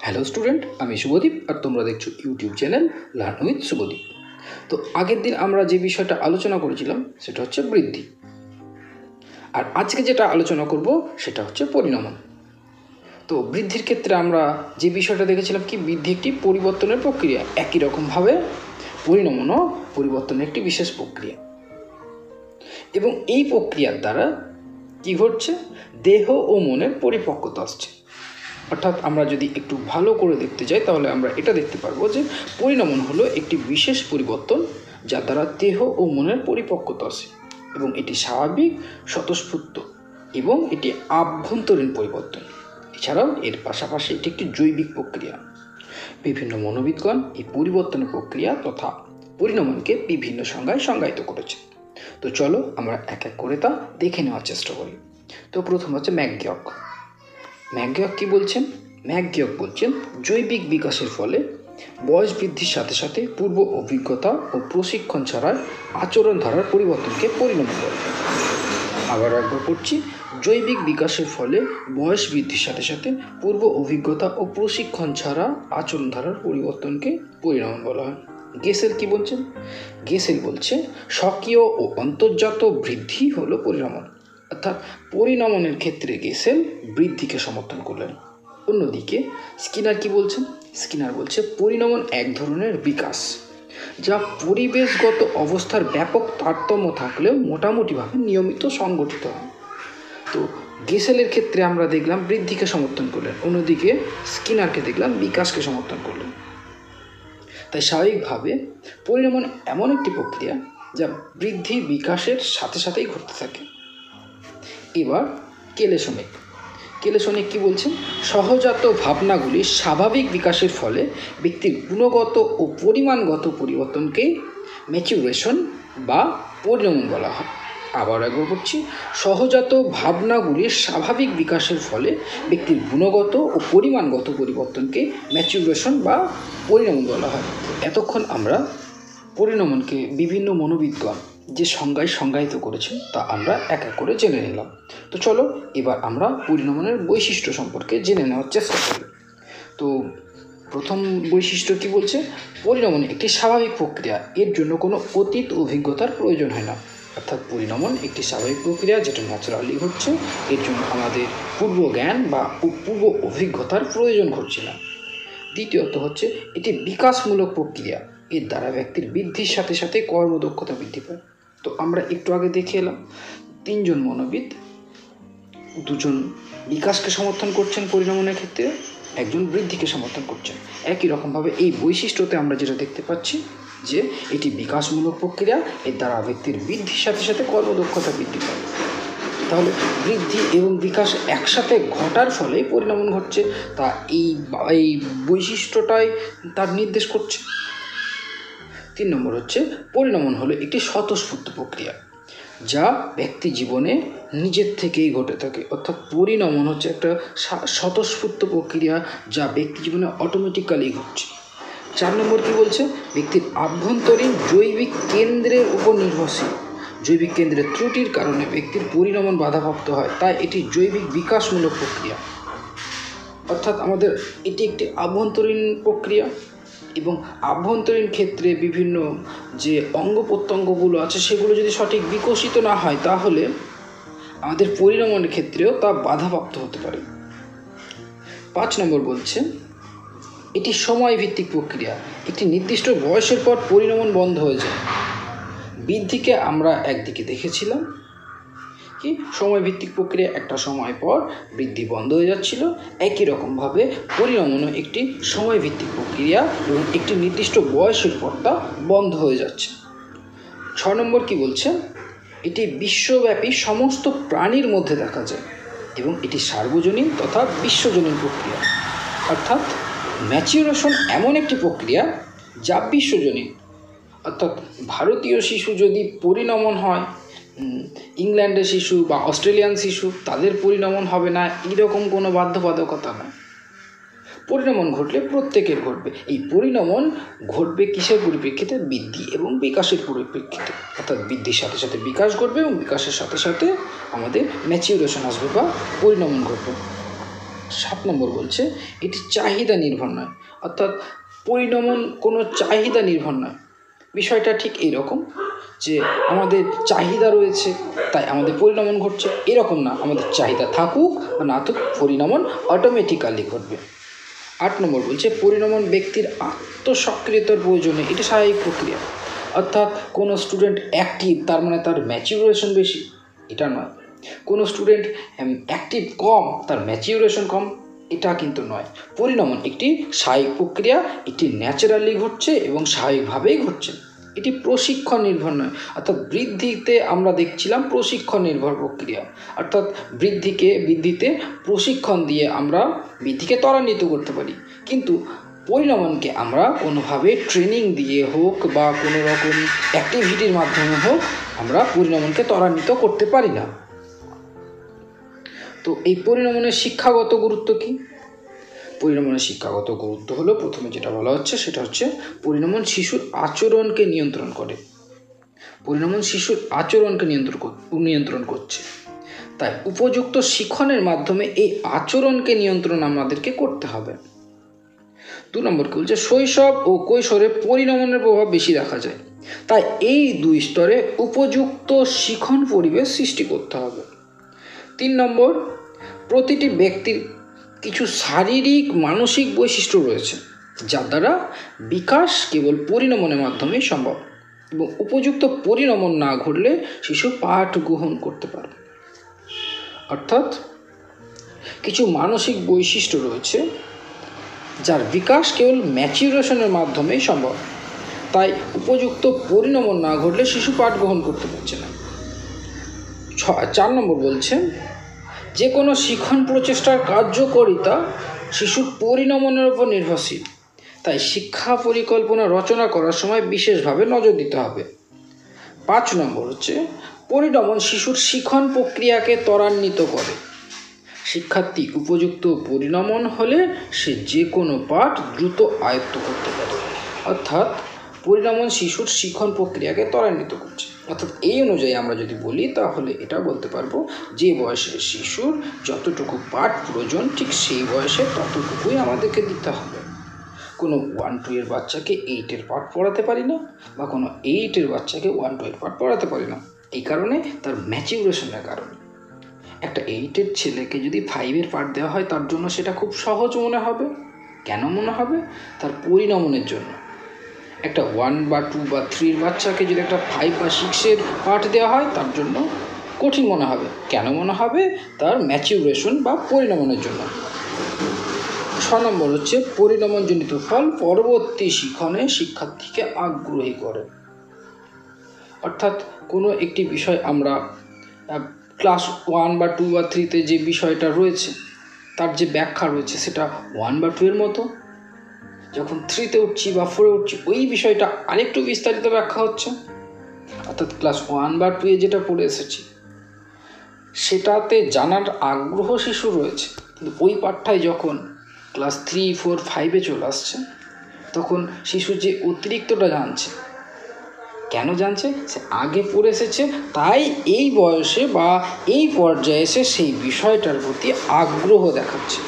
Hello student, আমি শুভদীপ আর তোমরা দেখছো YouTube channel learn with Subhadeep. তো আগের দিন আমরা যে বিষয়টা আলোচনা করেছিলাম সেটা হচ্ছে বৃদ্ধি, আর আজকে যেটা আলোচনা করব সেটা হচ্ছে পরিণমন। তো বৃদ্ধির ক্ষেত্রে আমরা যে বিষয়টা দেখেছিলাম কি, বৃদ্ধি একটি পরিবর্তনের প্রক্রিয়া, একই রকমভাবে পরিণমনও পরিবর্তনের একটি বিশেষ প্রক্রিয়া। এবং এই প্রক্রিয়ার দ্বারা কি ঘটছে, দেহ ও মনের পরিপক্কতা আসছে। অর্থাৎ আমরা যদি একটু ভালো করে দেখতে যাই তাহলে আমরা এটা দেখতে পারবো যে পরিণমন হলো একটি বিশেষ পরিবর্তন যার দ্বারা দেহ ও মনের পরিপক্কতা আসে, এবং এটি স্বাভাবিক, স্বতঃস্ফূর্ত এবং এটি আভ্যন্তরীণ পরিবর্তন। এছাড়াও এর পাশাপাশি এটি একটি জৈবিক প্রক্রিয়া। বিভিন্ন মনোবিদগণ এই পরিবর্তনের প্রক্রিয়া তথা পরিণমনকে বিভিন্ন সংজ্ঞায় সংজ্ঞায়িত করেছে। তো চলো আমরা এক এক করে তা দেখে নেওয়ার চেষ্টা করি। তো প্রথম হচ্ছে ম্যাকগিয়ক। ম্যাকগিয়ক কী বলছেন? ম্যাকগিয়ক বলছেন জৈবিক বিকাশের ফলে বয়স বৃদ্ধির সাথে সাথে পূর্ব অভিজ্ঞতা ও প্রশিক্ষণ ছাড়াই আচরণ ধারার পরিবর্তনকে পরিণমন করে। আবার একবার পড়ছি, জৈবিক বিকাশের ফলে বয়স বৃদ্ধির সাথে সাথে পূর্ব অভিজ্ঞতা ও প্রশিক্ষণ ছাড়া আচরণ ধারার পরিবর্তনকে পরিণমন বলা হয়। গেসেল কি বলছেন? গেসেল বলছে স্বকীয় ও অন্তর্জাত বৃদ্ধি হলো পরিণমন। অর্থাৎ পরিণমনের ক্ষেত্রে গেসেল বৃদ্ধিকে সমর্থন করলেন। অন্যদিকে স্কিনার কি বলছেন? স্কিনার বলছে পরিণমন এক ধরনের বিকাশ যা পরিবেশগত অবস্থার ব্যাপক তারতম্য থাকলেও মোটামুটিভাবে নিয়মিত সংগঠিত হয়। তো গেসেলের ক্ষেত্রে আমরা দেখলাম বৃদ্ধিকে সমর্থন করলেন, অন্যদিকে স্কিনারকে দেখলাম বিকাশকে সমর্থন করলেন। তাই স্বাভাবিকভাবে পরিণমন এমন একটি প্রক্রিয়া যা বৃদ্ধি বিকাশের সাথে সাথেই ঘটতে থাকে। এবার কেলেসনিক। কেলেসনিক কি বলছেন? সহজাত ভাবনাগুলির স্বাভাবিক বিকাশের ফলে ব্যক্তির গুণগত ও পরিমাণগত পরিবর্তনকে ম্যাচুরেশন বা পরিণমন বলা হয়। আবার একবার বলছি, সহজাত ভাবনাগুলির স্বাভাবিক বিকাশের ফলে ব্যক্তির গুণগত ও পরিমাণগত পরিবর্তনকে ম্যাচুরেশন বা পরিণমন বলা হয়। এতক্ষণ আমরা পরিণমনকে বিভিন্ন মনোবিদগণ যে সংজ্ঞায় সংজ্ঞায়িত করেছেন তা আমরা এক এক করে জেনে নিলাম। তো চলো এবার আমরা পরিণমনের বৈশিষ্ট্য সম্পর্কে জেনে নেওয়ার চেষ্টা করি। তো প্রথম বৈশিষ্ট্য কি বলছে? পরিণমন একটি স্বাভাবিক প্রক্রিয়া, এর জন্য কোনো অতীত অভিজ্ঞতার প্রয়োজন হয় না। অর্থাৎ পরিণমন একটি স্বাভাবিক প্রক্রিয়া যেটা ন্যাচারালি ঘটছে, এর জন্য আমাদের পূর্ব জ্ঞান বা পূর্ব অভিজ্ঞতার প্রয়োজন ঘটছে না। দ্বিতীয়ত হচ্ছে এটি বিকাশমূলক প্রক্রিয়া, এর দ্বারা ব্যক্তির বৃদ্ধির সাথে সাথে কর্মদক্ষতা বৃদ্ধি পায়। তো আমরা একটু আগে দেখে এলাম তিনজন মনোবিদ, দুজন বিকাশকে সমর্থন করছেন পরিণমনের ক্ষেত্রে, একজন বৃদ্ধিকে সমর্থন করছেন। একই রকমভাবে এই বৈশিষ্ট্যতে আমরা যেটা দেখতে পাচ্ছি যে এটি বিকাশমূলক প্রক্রিয়া, এর দ্বারা ব্যক্তির বৃদ্ধির সাথে সাথে কর্মদক্ষতা বৃদ্ধি পায়। তাহলে বৃদ্ধি এবং বিকাশ একসাথে ঘটার ফলে পরিণমন ঘটছে, তা এই বৈশিষ্ট্যটাই তার নির্দেশ করছে। 3 নম্বর হচ্ছে পরিণমন হলো একটি স্বতঃস্ফূর্ত প্রক্রিয়া যা ব্যক্তি জীবনে নিজের থেকেই ঘটে থাকে। অর্থাৎ পরিণমন হচ্ছে একটা স্বতঃস্ফূর্ত প্রক্রিয়া যা ব্যক্তি জীবনে অটোমেটিক্যালি ঘটছে। 4 নম্বর কি বলছে? ব্যক্তির আভ্যন্তরীণ জৈবিক কেন্দ্রের উপর নির্ভরশীল। জৈবিক কেন্দ্রের ত্রুটির কারণে ব্যক্তির পরিণমন বাধাপ্রাপ্ত হয়, তাই এটি জৈবিক বিকাশমূলক প্রক্রিয়া। অর্থাৎ আমাদের এটি একটি আভ্যন্তরীণ প্রক্রিয়া, এবং আভ্যন্তরীণ ক্ষেত্রে বিভিন্ন যে অঙ্গ প্রত্যঙ্গগুলো আছে সেগুলো যদি সঠিক বিকশিত না হয় তাহলে আমাদের পরিণমনের ক্ষেত্রেও তা বাধাপ্রাপ্ত হতে পারে। 5 নম্বর বলছে এটি সময়ভিত্তিক প্রক্রিয়া, একটি নির্দিষ্ট বয়সের পর পরিণমন বন্ধ হয়ে যায়। বৃদ্ধিকে আমরা একদিকে দেখেছিলাম কি সময়ভিত্তিক প্রক্রিয়া, একটা সময় পর বৃদ্ধি বন্ধ হয়ে যাচ্ছিল, একই রকমভাবে পরিণমনও একটি সময়ভিত্তিক প্রক্রিয়া এবং একটি নির্দিষ্ট বয়সের পর তা বন্ধ হয়ে যাচ্ছে। 6 নম্বর কি বলছে? এটি বিশ্বব্যাপী সমস্ত প্রাণীর মধ্যে দেখা যায় এবং এটি সার্বজনীন তথা বিশ্বজনীন প্রক্রিয়া। অর্থাৎ ম্যাচুরেশন এমন একটি প্রক্রিয়া যা বিশ্বজনীন। অর্থাৎ ভারতীয় শিশু যদি পরিণমন হয়, ইংল্যান্ডের শিশু বা অস্ট্রেলিয়ান শিশু তাদের পরিণমন হবে না, এরকম কোনো বাধ্যবাধকতা নয়। পরিণমন ঘটলে প্রত্যেকের ঘটবে। এই পরিণমন ঘটবে কিসের পরিপ্রেক্ষিতে? বৃদ্ধি এবং বিকাশের পরিপ্রেক্ষিতে। অর্থাৎ বৃদ্ধির সাথে সাথে বিকাশ ঘটবে এবং বিকাশের সাথে সাথে আমাদের ম্যাচিউরেশন আসবে বা পরিণমন ঘটবে। 7 নম্বর বলছে এটি চাহিদা নির্ভর নয়, অর্থাৎ পরিণমন কোনো চাহিদা নির্ভর নয়। বিষয়টা ঠিক এইরকম যে আমাদের চাহিদা রয়েছে তাই আমাদের পরিণমন ঘটছে, এরকম না, আমাদের চাহিদা থাকুক বা না থাকুক পরিণমন অটোমেটিক্যালি ঘটবে। 8 নম্বর বলছে পরিণমন ব্যক্তির আত্মসক্রিয়তার প্রয়োজনে, এটি স্বাভাবিক প্রক্রিয়া। অর্থাৎ কোনো স্টুডেন্ট অ্যাক্টিভ তার মানে তার ম্যাচিউরেশন বেশি, এটা নয়। কোনো স্টুডেন্ট অ্যাক্টিভ কম তার ম্যাচিউরেশন কম, এটা কিন্তু নয়। পরিণমন একটি স্বাভাবিক প্রক্রিয়া, এটি ন্যাচারালি ঘটছে এবং স্বাভাবিকভাবেই ঘটছে, এটি প্রশিক্ষণ নির্ভর নয়। অর্থাৎ বৃদ্ধিতে আমরা দেখছিলাম প্রশিক্ষণ নির্ভর প্রক্রিয়া, অর্থাৎ বৃদ্ধিতে প্রশিক্ষণ দিয়ে আমরা বৃদ্ধিকে ত্বরান্বিত করতে পারি, কিন্তু পরিণমনকে আমরা কোনোভাবে ট্রেনিং দিয়ে হোক বা কোনো রকম অ্যাক্টিভিটির মাধ্যমে হোক আমরা পরিণমনকে ত্বরান্বিত করতে পারি না। তো এই পরিণমনের শিক্ষাগত গুরুত্ব কি? পরিণমনের শিক্ষাগত গুরুত্ব হলো, প্রথমে যেটা বলা হচ্ছে সেটা হচ্ছে পরিণমন শিশুর আচরণকে নিয়ন্ত্রণ করে। পরিণমন শিশুর আচরণকে নিয়ন্ত্রণ করছে, তাই উপযুক্ত শিক্ষণের মাধ্যমে এই আচরণকে নিয়ন্ত্রণ আমাদেরকে করতে হবে। 2 নম্বর কি বলছে, শৈশব ও কৈশোরে পরিণমনের প্রভাব বেশি দেখা যায়, তাই এই 2 স্তরে উপযুক্ত শিখন পরিবেশ সৃষ্টি করতে হবে। 3 নম্বর, প্রতিটি ব্যক্তির কিছু শারীরিক মানসিক বৈশিষ্ট্য রয়েছে যার দ্বারা বিকাশ কেবল পরিণমনের মাধ্যমেই সম্ভব, এবং উপযুক্ত পরিণমন না ঘটলে শিশু পাঠ গ্রহণ করতে পারবে। অর্থাৎ কিছু মানসিক বৈশিষ্ট্য রয়েছে যার বিকাশ কেবল ম্যাচিউরেশনের মাধ্যমেই সম্ভব, তাই উপযুক্ত পরিণমন না ঘটলে শিশু পাঠ গ্রহণ করতে পারছে না। 4 নম্বর বলছে যে কোনো শিক্ষণ প্রচেষ্টার কার্যকারিতা শিশুর পরিণমনের উপর নির্ভরশীল, তাই শিক্ষা পরিকল্পনা রচনা করার সময় বিশেষভাবে নজর দিতে হবে। 5 নম্বর হচ্ছে পরিণমন শিশুর শিখন প্রক্রিয়াকে ত্বরান্বিত করে। শিক্ষার্থী উপযুক্ত পরিণমন হলে সে যে কোনো পাঠ দ্রুত আয়ত্ত করতে পারে। অর্থাৎ পরিণমন শিশুর শিখন প্রক্রিয়াকে ত্বরান্বিত করছে। অর্থাৎ এই অনুযায়ী আমরা যদি বলি তাহলে এটা বলতে পারবো যে বয়সে শিশুর যতটুকু পাঠ প্রয়োজন ঠিক সেই বয়সে ততটুকুই আমাদেরকে দিতে হবে। কোনো 1-2 এর বাচ্চাকে 8 এর পাঠ পড়াতে পারি না, বা কোনো 8 এর বাচ্চাকে 1-2 এর পাঠ পড়াতে পারি না, এই কারণে তার ম্যাচিউরেশনের কারণে। একটা 8 এর ছেলেকে যদি 5 এর পাঠ দেওয়া হয় তার জন্য সেটা খুব সহজ মনে হবে। কেন মনে হবে? তার পরিণমনের জন্য। একটা 1 বা 2 বা 3 এর বাচ্চাকে যদি একটা 5 বা 6 এর পাঠ দেওয়া হয় তার জন্য কঠিন মনে হবে। কেন মনে হবে? তার ম্যাচিউরেশন বা পরিণমনের জন্য। 6 নম্বর হচ্ছে পরিণমনজনিত ফল পরবর্তী শিক্ষণে শিক্ষার্থীকে আগ্রহী করে। অর্থাৎ কোনো একটি বিষয় আমরা ক্লাস 1 বা 2 বা 3-তে যে বিষয়টা রয়েছে তার যে ব্যাখ্যা রয়েছে সেটা 1 বা 2 এর মতো, যখন 3-তে উঠছি বা 4-এ উঠছি ওই বিষয়টা আরেকটু বিস্তারিত ব্যাখ্যা হচ্ছে। অর্থাৎ ক্লাস 1 বা 2-এ যেটা পড়ে এসেছি সেটাতে জানার আগ্রহ শিশু রয়েছে, কিন্তু ওই পাঠটাই যখন ক্লাস 3, 4, 5-এ চলে আসছে তখন শিশু যে অতিরিক্তটা জানছে, কেন জানছে? সে আগে পড়ে এসেছে, তাই এই বয়সে বা এই পর্যায়ে এসে সেই বিষয়টার প্রতি আগ্রহ দেখাচ্ছে।